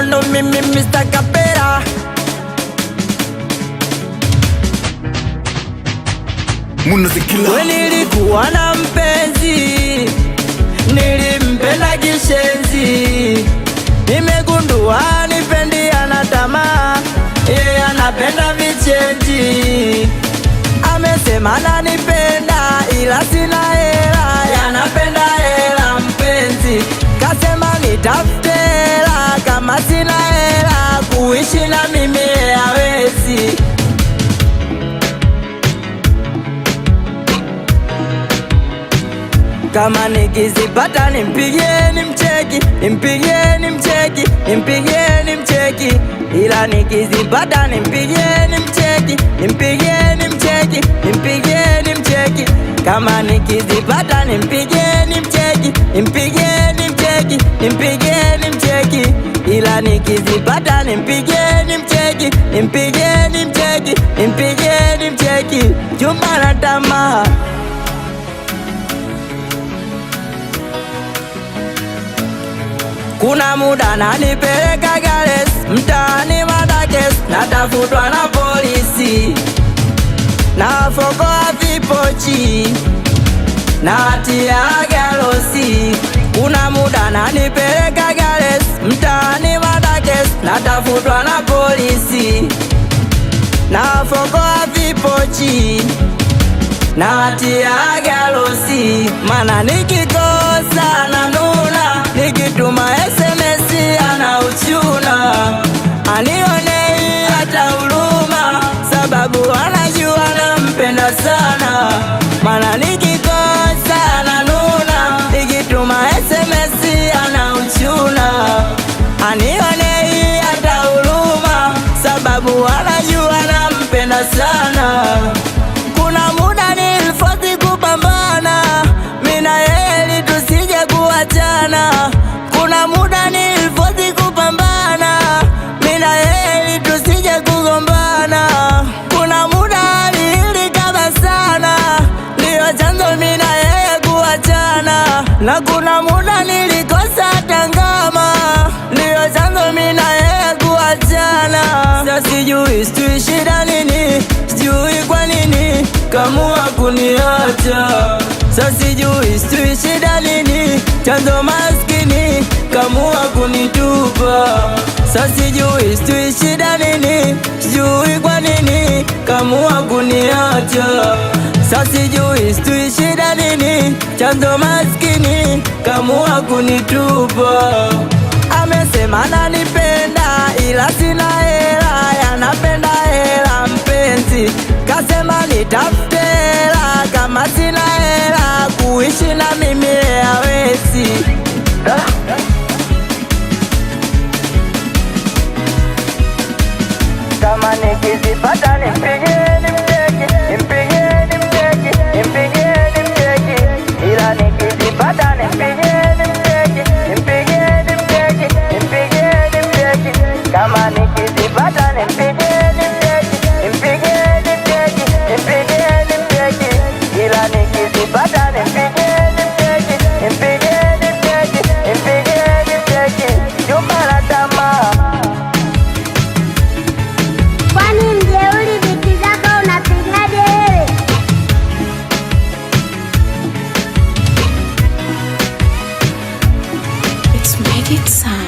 ndo mimi Mr. Kapera. Munazikila. Nilikuwa na mpenzi, nilimpenda kishenzi, nimegundua nipendi ana tamaa, yeye anapenda vichenji. Amesema ananipenda ila sina hela, yanapenda hela mpenzi. Kasema nitafute hela, kama sina hela kuishi na mimi hawezi. Kama nikizipata nimpigieni mcheki, nimpigieni mcheki, nimpigieni mcheki. Ila nikizipata nimpigieni mcheki, nimpigieni mcheki, nimpigieni mcheki. Kama nikizipata nimpigieni mcheki, nimpigieni mcheki, nimpigieni mcheki. Ila nikizipata nimpigieni mcheki, nimpigieni mcheki, nimpigieni mcheki. Chumba na tamaa. Kuna muda nanipeleka Gales, mtaani Madakes, natafutwa na polisi, nafokoa vipochi, natia galosi. Kuna muda nanipeleka Gales, mtaani Madakes, natafutwa na polisi, nafokoa vipochi, natia galosi. Mana nikikosa nanuna, nikituma SMS anauchuna, anionei hata huruma, sababu anajua nampenda sana. Mana nikikosa nanuna, nikituma SMS anauchuna, anionei hata huruma, sababu anajua nampenda sana. Kuna muda nilifosi kupambana, mina yeye tusije kuachana. Kuna muda nilifosi kupambana, mina yeye tusije kugombana. Kuna muda alilikaba sana, ndio chanzo mina yeye kuachana. Na kuna muda nilikosa tangama, ndio chanzo mina yeye kuachana. Sasa sijui shida nini, sijui kwa nini kamua kuniacha. Sasa sijui shida nini, chanzo maskini kamua kunitupa. Sasa sijui shida nini, sijui kwa nini kamua kuniacha. Sasa sijui shida nini, chanzo maskini kamua kunitupa. Amesema ananipenda ila sina hela, yanapenda hela mpenzi. Kasema nitafute hela, kama sina hela kuishi na mimi hawezi. Kama nikizipata nimpigeni mcheki, nimpigeni mcheki, nimpigeni mcheki. Ila nikizipata nimpigeni mcheki, nimpigeni mcheki, nimpigeni mcheki. Kama nikizipata nimpigeni mcheki, nimpigeni mcheki, nimpigeni mcheki. Ila nikizipata nimpigeni mcheki, nimpigeni mcheki, nimpigeni mcheki. Jumba la tamaa. Kwani mjeuri biti zako unapigaje wewe? It's Magic Sound.